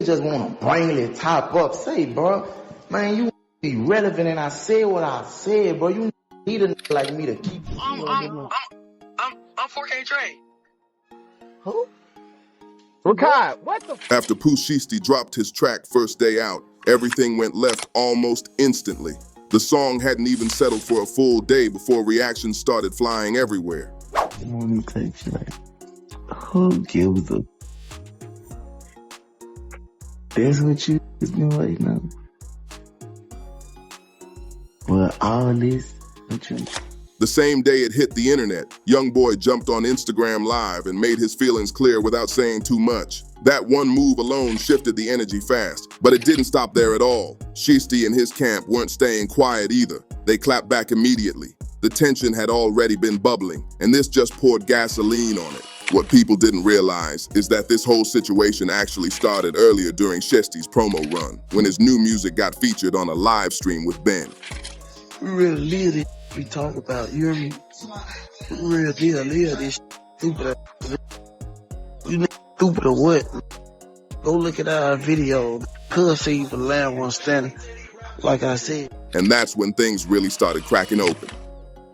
just want to bring it top up. Say, bro, man, you be relevant, and I said what I said, bro. You need a nigga like me to keep. I'm 4K Trey. Who? Rakai, what the? After Pooh Shiesty dropped his track first day out, everything went left almost instantly. The song hadn't even settled for a full day before reactions started flying everywhere. Let me take you like, who gives a? That's what you been waiting on. Well, all this, what you? The same day it hit the internet, YoungBoy jumped on Instagram Live and made his feelings clear without saying too much. That one move alone shifted the energy fast, but it didn't stop there at all. Shiesty and his camp weren't staying quiet either. They clapped back immediately. The tension had already been bubbling, and this just poured gasoline on it. What people didn't realize is that this whole situation actually started earlier during Shiesty's promo run, when his new music got featured on a live stream with Ben. We really live this we talk about, you hear me? We real deal live this stupid. You stupid or what? Go look at our video. Could see the last one standing, like I said. And that's when things really started cracking open.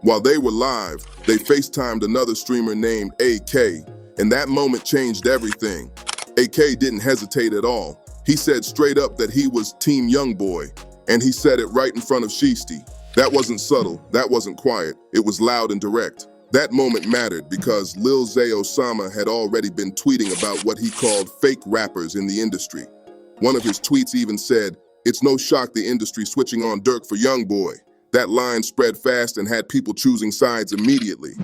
While they were live, they FaceTimed another streamer named AK, and that moment changed everything. AK didn't hesitate at all. He said straight up that he was Team YoungBoy, and he said it right in front of Shiesty. That wasn't subtle, that wasn't quiet, it was loud and direct. That moment mattered because Lil Zay Osama had already been tweeting about what he called fake rappers in the industry. One of his tweets even said, "It's no shock the industry switching on Dirk for YoungBoy." That line spread fast and had people choosing sides immediately.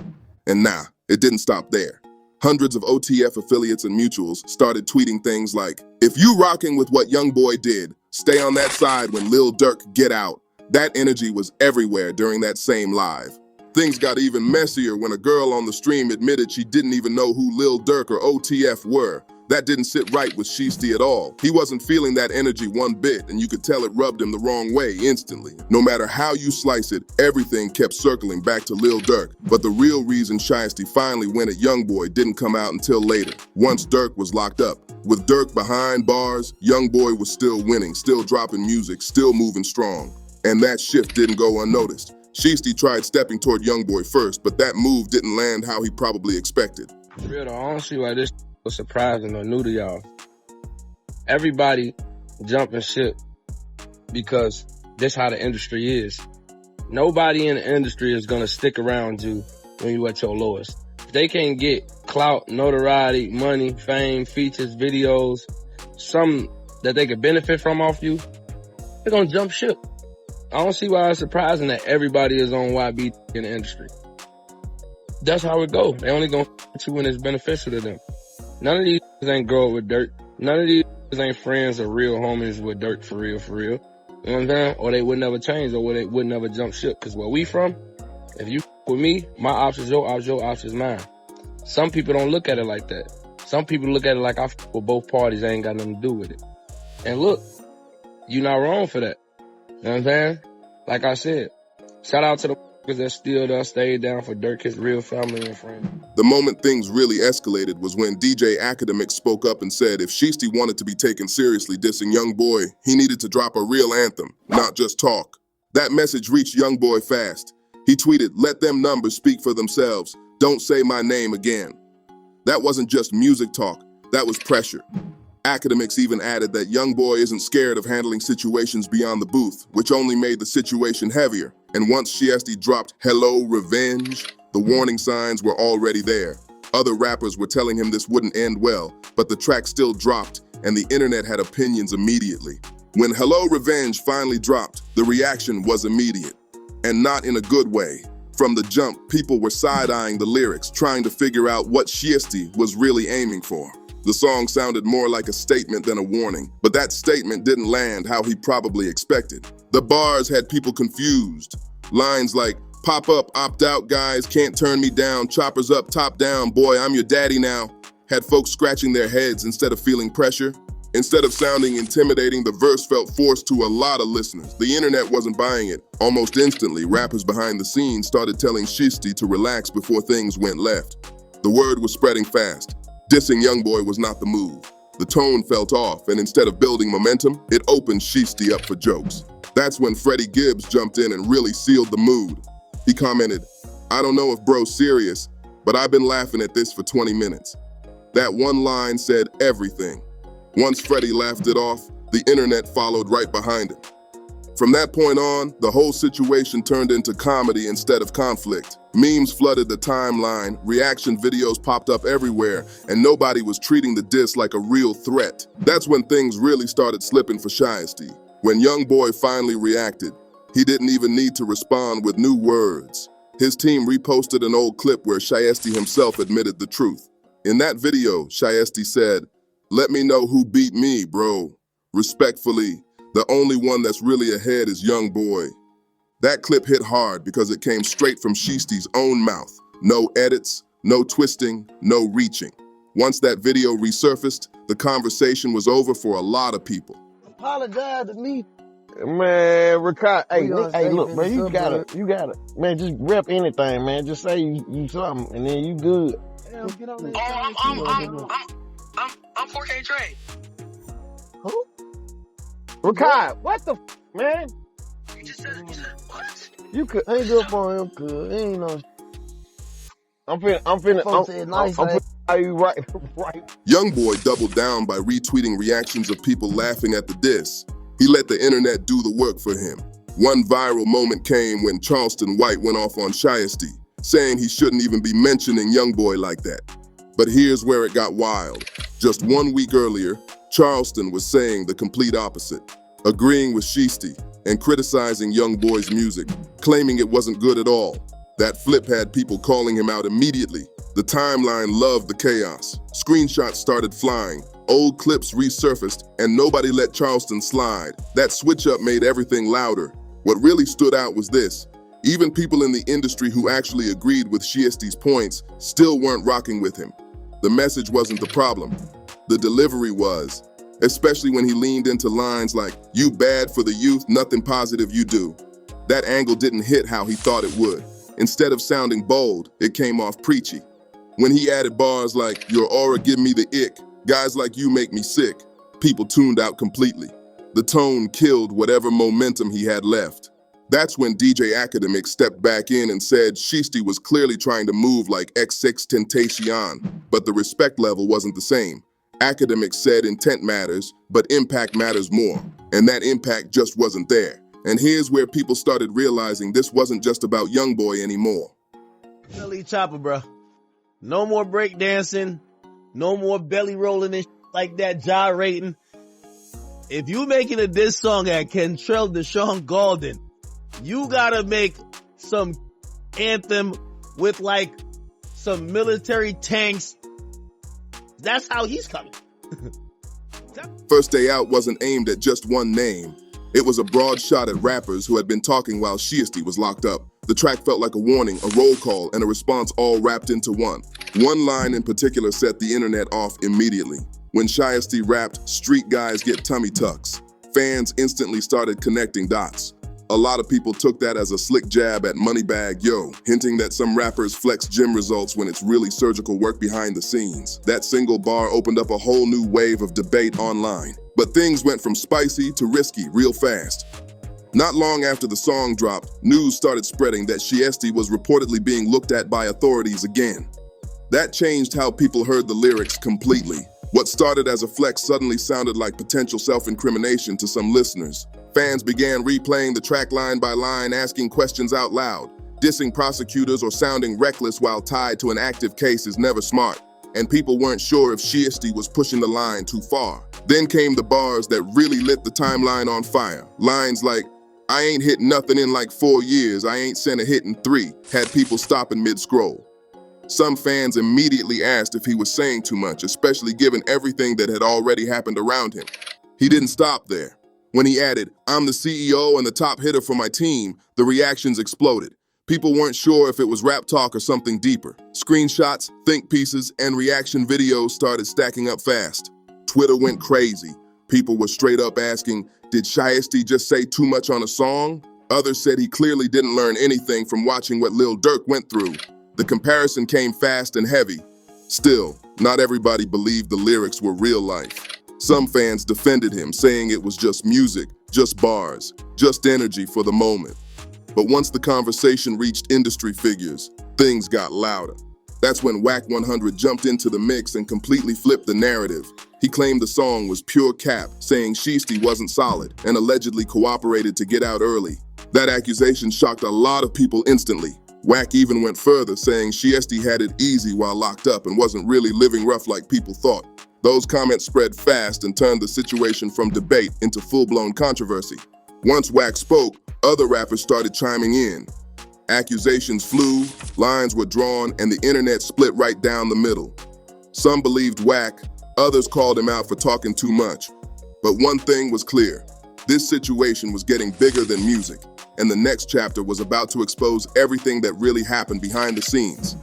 And nah, it didn't stop there. Hundreds of OTF affiliates and mutuals started tweeting things like, "If you rocking with what YoungBoy did, stay on that side when Lil Durk get out." That energy was everywhere during that same live. Things got even messier when a girl on the stream admitted she didn't even know who Lil Durk or OTF were. That didn't sit right with Shiesty at all. He wasn't feeling that energy one bit, and you could tell it rubbed him the wrong way instantly. No matter how you slice it, everything kept circling back to Lil Durk. But the real reason Shiesty finally went at YoungBoy didn't come out until later, once Durk was locked up. With Durk behind bars, YoungBoy was still winning, still dropping music, still moving strong. And that shift didn't go unnoticed. Shiesty tried stepping toward YoungBoy first, but that move didn't land how he probably expected. Real though, I don't see why this was surprising or new to y'all. Everybody jumping ship because this how the industry is. Nobody in the industry is gonna stick around you when you at your lowest. If they can't get clout, notoriety, money, fame, features, videos, something that they could benefit from off you, they're gonna jump ship. I don't see why it's surprising that everybody is on YB in the industry. That's how it go. They only gonna f you when it's beneficial to them. None of these ain't grow up with Dirk. None of these ain't friends or real homies with Dirk for real, for real. You know what I'm saying? Or they would never change, or they would never jump ship. Cause where we from, if you with me, my option's your option's mine. Some people don't look at it like that. Some people look at it like I f with both parties, I ain't got nothing to do with it. And look, you not wrong for that. You know what I'm saying? Like I said, shout out to the that still there, stayed down for Dirk, his real family and friends. The moment things really escalated was when DJ Academic spoke up and said if Shiesty wanted to be taken seriously dissing YoungBoy, he needed to drop a real anthem, not just talk. That message reached YoungBoy fast. He tweeted, "Let them numbers speak for themselves. Don't say my name again." That wasn't just music talk, that was pressure. Academics even added that YoungBoy isn't scared of handling situations beyond the booth, which only made the situation heavier. And once Shiesty dropped "Hello, Revenge," the warning signs were already there. Other rappers were telling him this wouldn't end well, but the track still dropped, and the internet had opinions immediately. When "Hello, Revenge" finally dropped, the reaction was immediate, and not in a good way. From the jump, people were side-eyeing the lyrics, trying to figure out what Shiesty was really aiming for. The song sounded more like a statement than a warning, but that statement didn't land how he probably expected. The bars had people confused. Lines like, "Pop up, opt out, guys, can't turn me down, choppers up, top down, boy, I'm your daddy now," had folks scratching their heads instead of feeling pressure. Instead of sounding intimidating, the verse felt forced to a lot of listeners. The internet wasn't buying it. Almost instantly, rappers behind the scenes started telling Shiesty to relax before things went left. The word was spreading fast. Dissing YoungBoy was not the move. The tone felt off, and instead of building momentum, it opened Shiesty up for jokes. That's when Freddie Gibbs jumped in and really sealed the mood. He commented, "I don't know if bro's serious, but I've been laughing at this for 20 minutes. That one line said everything. Once Freddie laughed it off, the internet followed right behind him. From that point on, the whole situation turned into comedy instead of conflict. Memes flooded the timeline, reaction videos popped up everywhere, and nobody was treating the diss like a real threat. That's when things really started slipping for Shiesty. When YoungBoy finally reacted, he didn't even need to respond with new words. His team reposted an old clip where Shiesty himself admitted the truth. In that video, Shiesty said, "Let me know who beat me, bro. Respectfully, the only one that's really ahead is YoungBoy." That clip hit hard because it came straight from Shiesty's own mouth. No edits, no twisting, no reaching. Once that video resurfaced, the conversation was over for a lot of people. Apologize to me. Man, Ricardo, hey, We hey, on look, safe man, in you the gotta, man, just rep anything, man. Just say you something, and then you good. Damn, get on that Oh, I'm 4K Trey. Who? Ricardo, what the man? You just said what? You could Hang up on him, cuz. He ain't no. I'm finna, Folks said nice, I'm man. finna you right, right. YoungBoy doubled down by retweeting reactions of people laughing at the diss. He let the internet do the work for him. One viral moment came when Charleston White went off on Shiesty, saying he shouldn't even be mentioning YoungBoy like that. But here's where it got wild. Just 1 week earlier, Charleston was saying the complete opposite, agreeing with Shiesty and criticizing YoungBoy's music, claiming it wasn't good at all. That flip had people calling him out immediately. The timeline loved the chaos. Screenshots started flying, old clips resurfaced, and nobody let Charleston slide. That switch-up made everything louder. What really stood out was this. Even people in the industry who actually agreed with Shiesty's points still weren't rocking with him. The message wasn't the problem. The delivery was, especially when he leaned into lines like, "You bad for the youth, nothing positive you do." That angle didn't hit how he thought it would. Instead of sounding bold, it came off preachy. When he added bars like, "Your aura give me the ick, guys like you make me sick," people tuned out completely. The tone killed whatever momentum he had left. That's when DJ Academic stepped back in and said Shiesty was clearly trying to move like X6 but the respect level wasn't the same. Academic said intent matters, but impact matters more, and that impact just wasn't there. And here's where people started realizing this wasn't just about YoungBoy anymore. Belly chopper, bro. No more breakdancing, no more belly rolling and like that, gyrating. If you making a diss song at Kentrell Deshaun Golden, you gotta make some anthem with like some military tanks. That's how he's coming. First Day Out wasn't aimed at just one name. It was a broad shot at rappers who had been talking while Shiesty was locked up. The track felt like a warning, a roll call, and a response all wrapped into one. One line in particular set the internet off immediately. When Shiesty rapped, "Street guys get tummy tucks," fans instantly started connecting dots. A lot of people took that as a slick jab at Moneybagg Yo, hinting that some rappers flex gym results when it's really surgical work behind the scenes. That single bar opened up a whole new wave of debate online. But things went from spicy to risky real fast. Not long after the song dropped, news started spreading that Shiesty was reportedly being looked at by authorities again. That changed how people heard the lyrics completely. What started as a flex suddenly sounded like potential self-incrimination to some listeners. Fans began replaying the track line by line, asking questions out loud. Dissing prosecutors or sounding reckless while tied to an active case is never smart, and people weren't sure if Shiesty was pushing the line too far. Then came the bars that really lit the timeline on fire. Lines like, "I ain't hit nothing in like 4 years, I ain't sent a hit in 3, had people stopping mid-scroll. Some fans immediately asked if he was saying too much, especially given everything that had already happened around him. He didn't stop there. When he added, "I'm the CEO and the top hitter for my team," the reactions exploded. People weren't sure if it was rap talk or something deeper. Screenshots, think pieces, and reaction videos started stacking up fast. Twitter went crazy. People were straight up asking, did Shiesty just say too much on a song? Others said he clearly didn't learn anything from watching what Lil Durk went through. The comparison came fast and heavy. Still, not everybody believed the lyrics were real life. Some fans defended him, saying it was just music, just bars, just energy for the moment. But once the conversation reached industry figures, things got louder. That's when Whack 100 jumped into the mix and completely flipped the narrative. He claimed the song was pure cap, saying Shiesty wasn't solid and allegedly cooperated to get out early. That accusation shocked a lot of people instantly. Whack even went further, saying Shiesty had it easy while locked up and wasn't really living rough like people thought. Those comments spread fast and turned the situation from debate into full-blown controversy. Once Whack spoke, other rappers started chiming in. Accusations flew, lines were drawn, and the internet split right down the middle. Some believed Whack, others called him out for talking too much. But one thing was clear. This situation was getting bigger than music, and the next chapter was about to expose everything that really happened behind the scenes.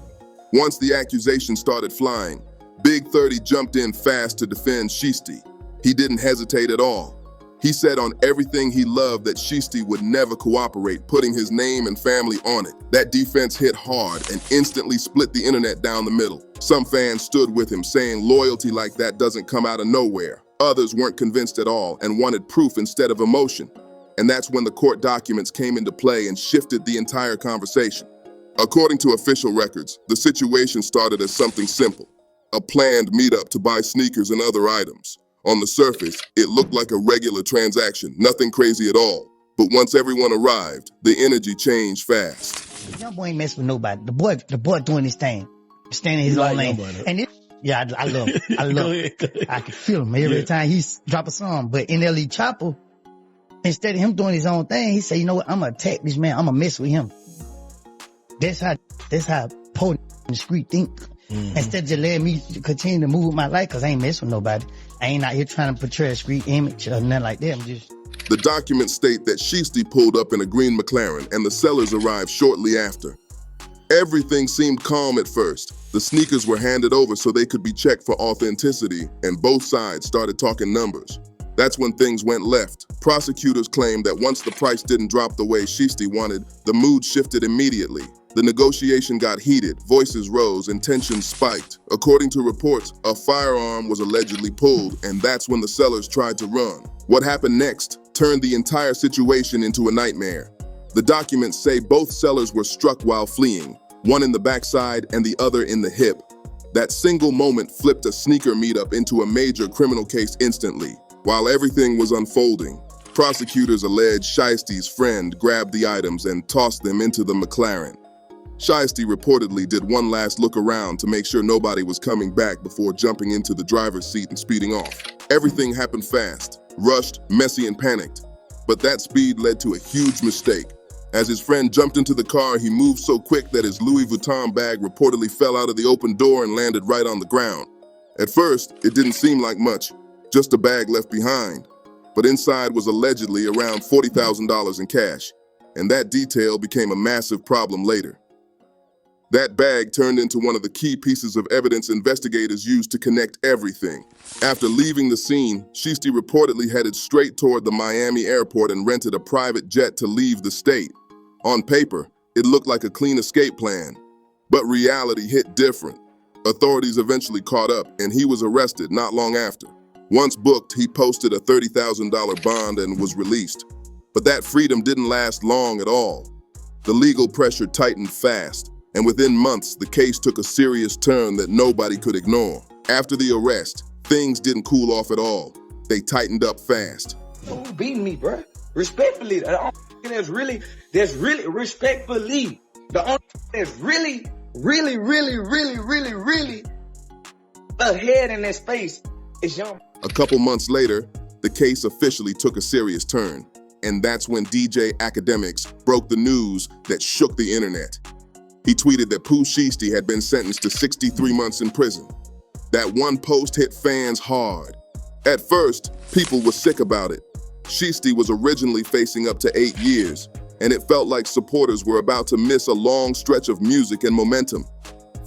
Once the accusations started flying, Big 30 jumped in fast to defend Shiesty. He didn't hesitate at all. He said on everything he loved that Shiesty would never cooperate, putting his name and family on it. That defense hit hard and instantly split the internet down the middle. Some fans stood with him, saying loyalty like that doesn't come out of nowhere. Others weren't convinced at all and wanted proof instead of emotion. And that's when the court documents came into play and shifted the entire conversation. According to official records, the situation started as something simple. A planned meetup to buy sneakers and other items. On the surface, it looked like a regular transaction, nothing crazy at all. But once everyone arrived, the energy changed fast. Young boy ain't messing with nobody. The boy doing his thing, standing his own lane. And yeah, I love him. I love him. I can feel him every time he drop a song. But in LE Chopper, instead of him doing his own thing, he say, you know what? I'm gonna attack this man. I'm gonna mess with him. That's how potent in the street think. Instead of just letting me continue to move with my life, cause I ain't messing with nobody. I ain't out here trying to portray a street image or nothing like that. I'm just. The documents state that Shiesty pulled up in a green McLaren and the sellers arrived shortly after. Everything seemed calm at first. The sneakers were handed over so they could be checked for authenticity, and both sides started talking numbers. That's when things went left. Prosecutors claimed that once the price didn't drop the way Shiesty wanted, the mood shifted immediately. The negotiation got heated, voices rose, and tensions spiked. According to reports, a firearm was allegedly pulled, and that's when the sellers tried to run. What happened next turned the entire situation into a nightmare. The documents say both sellers were struck while fleeing, one in the backside and the other in the hip. That single moment flipped a sneaker meetup into a major criminal case instantly. While everything was unfolding, prosecutors alleged Shiesty's friend grabbed the items and tossed them into the McLaren. Shiesty reportedly did one last look around to make sure nobody was coming back before jumping into the driver's seat and speeding off. Everything happened fast, rushed, messy, and panicked. But that speed led to a huge mistake. As his friend jumped into the car, he moved so quick that his Louis Vuitton bag reportedly fell out of the open door and landed right on the ground. At first, it didn't seem like much, just a bag left behind. But inside was allegedly around $40,000 in cash. And that detail became a massive problem later. That bag turned into one of the key pieces of evidence investigators used to connect everything. After leaving the scene, Shiesty reportedly headed straight toward the Miami airport and rented a private jet to leave the state. On paper, it looked like a clean escape plan. But reality hit different. Authorities eventually caught up, and he was arrested not long after. Once booked, he posted a $30,000 bond and was released. But that freedom didn't last long at all. The legal pressure tightened fast. And within months, the case took a serious turn that nobody could ignore. After the arrest, things didn't cool off at all. They tightened up fast. Who beating me, bro? Respectfully, the only thing that's really respectfully, the only thing that's really ahead in that space is Young. A couple months later, the case officially took a serious turn. And that's when DJ Academics broke the news that shook the internet. He tweeted that Pooh Shiesty had been sentenced to 63 months in prison. That one post hit fans hard. At first, people were sick about it. Shiesty was originally facing up to 8 years, and it felt like supporters were about to miss a long stretch of music and momentum.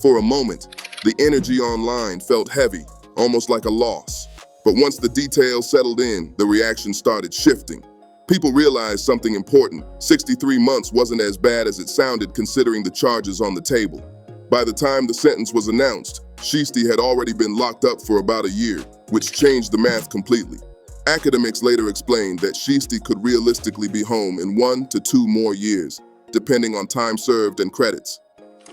For a moment, the energy online felt heavy, almost like a loss. But once the details settled in, the reaction started shifting. People realized something important. 63 months wasn't as bad as it sounded considering the charges on the table. By the time the sentence was announced, Shiesty had already been locked up for about a year, which changed the math completely. Academics later explained that Shiesty could realistically be home in 1 to 2 more years, depending on time served and credits.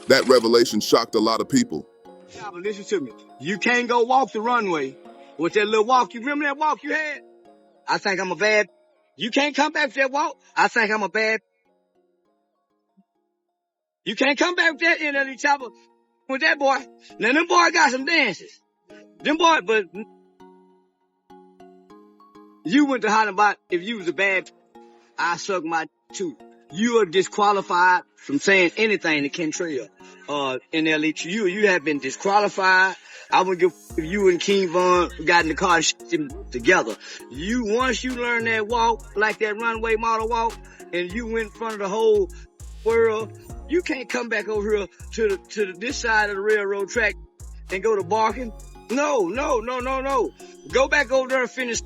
That revelation shocked a lot of people. Yeah, but listen to me. You can't go walk the runway with that little walk. You remember that walk you had? I think I'm a bad. You can't come back with that walk. I think I'm a bad. You can't come back with that NLE chopper with that boy. Now them boy got some dances. Them boy, but you went to holler about if you was a bad. I suck my tooth. You are disqualified from saying anything to Kentrell. NLE, you have been disqualified. I wouldn't give if you and King Von got in the car and shit together. Once you learn that walk, like that runway model walk, and you went in front of the whole world, you can't come back over here to this side of the railroad track and go to barking. No. Go back over there and finish,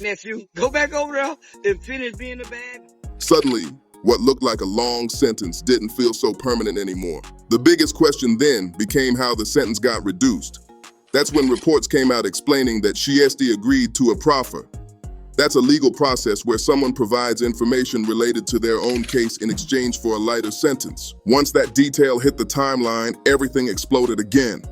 nephew. Go back over there and finish being the bad. Suddenly, what looked like a long sentence didn't feel so permanent anymore. The biggest question then became how the sentence got reduced. That's when reports came out explaining that Shiesty agreed to a proffer. That's a legal process where someone provides information related to their own case in exchange for a lighter sentence. Once that detail hit the timeline, everything exploded again.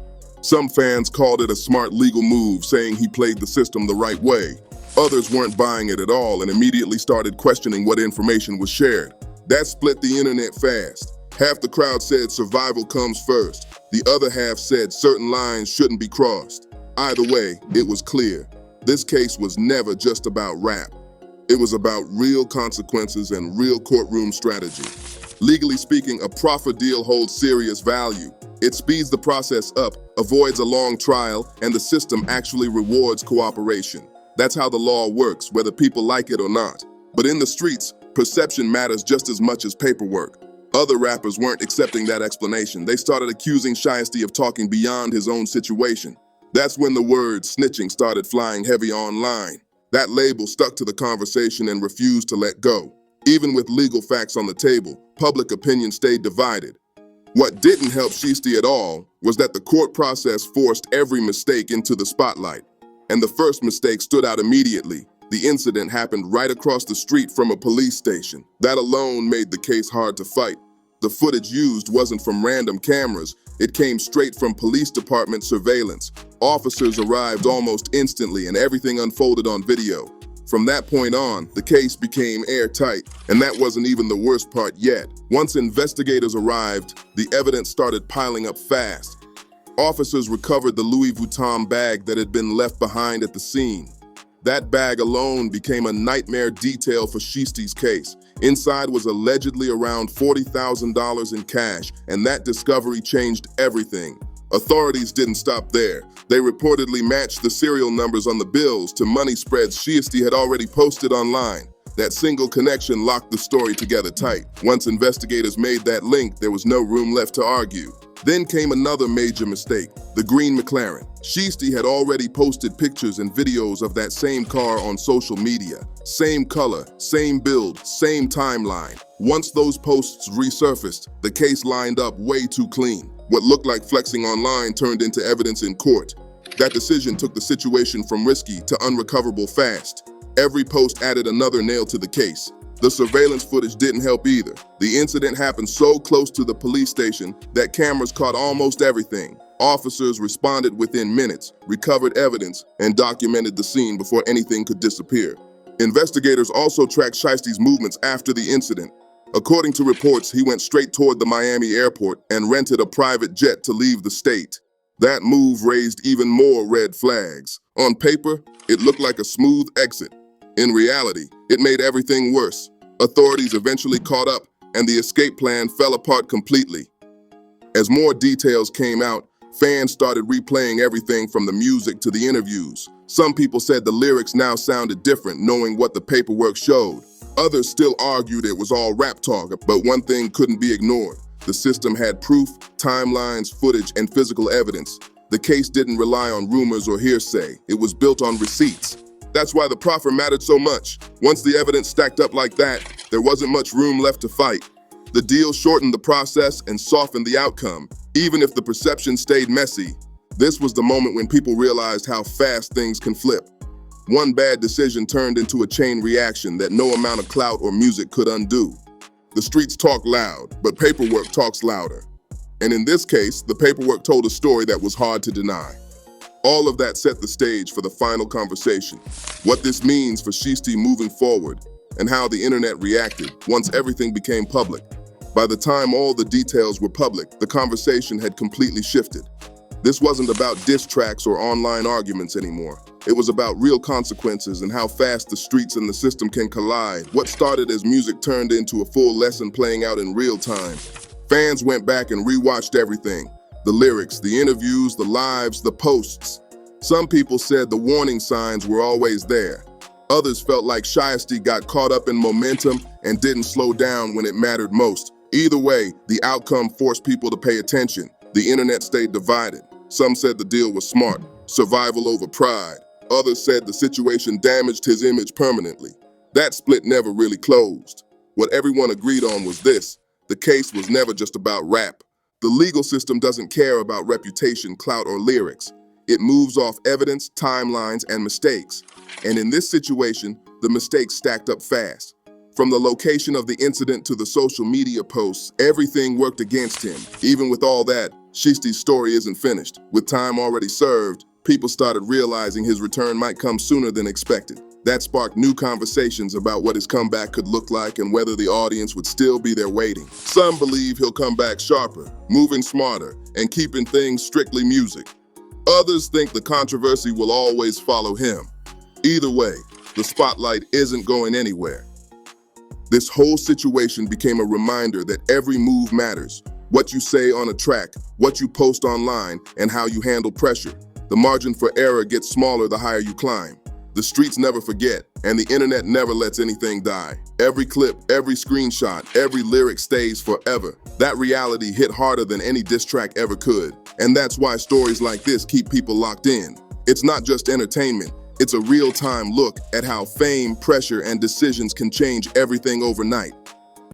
Some fans called it a smart legal move, saying he played the system the right way. Others weren't buying it at all and immediately started questioning what information was shared. That split the internet fast. Half the crowd said survival comes first. The other half said certain lines shouldn't be crossed. Either way, it was clear. This case was never just about rap. It was about real consequences and real courtroom strategy. Legally speaking, a proffer deal holds serious value. It speeds the process up, avoids a long trial, and the system actually rewards cooperation. That's how the law works, whether people like it or not. But in the streets, perception matters just as much as paperwork. Other rappers weren't accepting that explanation. They started accusing Shiesty of talking beyond his own situation. That's when the word snitching started flying heavy online. That label stuck to the conversation and refused to let go. Even with legal facts on the table, public opinion stayed divided. What didn't help Shiesty at all was that the court process forced every mistake into the spotlight. And the first mistake stood out immediately. The incident happened right across the street from a police station. That alone made the case hard to fight. The footage used wasn't from random cameras. It came straight from police department surveillance. Officers arrived almost instantly and everything unfolded on video. From that point on, the case became airtight, and that wasn't even the worst part yet. Once investigators arrived, the evidence started piling up fast. Officers recovered the Louis Vuitton bag that had been left behind at the scene. That bag alone became a nightmare detail for Shiesty's case. Inside was allegedly around $40,000 in cash, and that discovery changed everything. Authorities didn't stop there. They reportedly matched the serial numbers on the bills to money spreads Shiesty had already posted online. That single connection locked the story together tight. Once investigators made that link, there was no room left to argue. Then came another major mistake, the green McLaren. Shiesty had already posted pictures and videos of that same car on social media. Same color, same build, same timeline. Once those posts resurfaced, the case lined up way too clean. What looked like flexing online turned into evidence in court. That decision took the situation from risky to unrecoverable fast. Every post added another nail to the case. The surveillance footage didn't help either. The incident happened so close to the police station that cameras caught almost everything. Officers responded within minutes, recovered evidence, and documented the scene before anything could disappear. Investigators also tracked Shiesty's movements after the incident. According to reports, he went straight toward the Miami airport and rented a private jet to leave the state. That move raised even more red flags. On paper, it looked like a smooth exit. In reality, it made everything worse. Authorities eventually caught up, and the escape plan fell apart completely. As more details came out, fans started replaying everything from the music to the interviews. Some people said the lyrics now sounded different, knowing what the paperwork showed. Others still argued it was all rap talk, but one thing couldn't be ignored. The system had proof, timelines, footage, and physical evidence. The case didn't rely on rumors or hearsay. It was built on receipts. That's why the proffer mattered so much. Once the evidence stacked up like that, there wasn't much room left to fight. The deal shortened the process and softened the outcome. Even if the perception stayed messy, This was the moment when people realized how fast things can flip. One bad decision turned into a chain reaction that no amount of clout or music could undo. The streets talk loud, but paperwork talks louder. And in this case, the paperwork told a story that was hard to deny. All of that set the stage for the final conversation, what this means for Shiesty moving forward, and how the internet reacted once everything became public. By the time all the details were public, the conversation had completely shifted. This wasn't about diss tracks or online arguments anymore. It was about real consequences and how fast the streets and the system can collide. What started as music turned into a full lesson playing out in real time. Fans went back and rewatched everything. The lyrics, the interviews, the lives, the posts. Some people said the warning signs were always there. Others felt like Shiesty got caught up in momentum and didn't slow down when it mattered most. Either way, the outcome forced people to pay attention. The internet stayed divided. Some said the deal was smart, survival over pride. Others said the situation damaged his image permanently. That split never really closed. What everyone agreed on was this: the case was never just about rap. The legal system doesn't care about reputation, clout, or lyrics. It moves off evidence, timelines, and mistakes. And in this situation, the mistakes stacked up fast. From the location of the incident to the social media posts, everything worked against him. Even with all that, Shiesty's story isn't finished. With time already served, people started realizing his return might come sooner than expected. That sparked new conversations about what his comeback could look like and whether the audience would still be there waiting. Some believe he'll come back sharper, moving smarter, and keeping things strictly music. Others think the controversy will always follow him. Either way, the spotlight isn't going anywhere. This whole situation became a reminder that every move matters. What you say on a track, what you post online, and how you handle pressure. The margin for error gets smaller the higher you climb. The streets never forget, and the internet never lets anything die. Every clip, every screenshot, every lyric stays forever. That reality hit harder than any diss track ever could. And that's why stories like this keep people locked in. It's not just entertainment. It's a real-time look at how fame, pressure, and decisions can change everything overnight.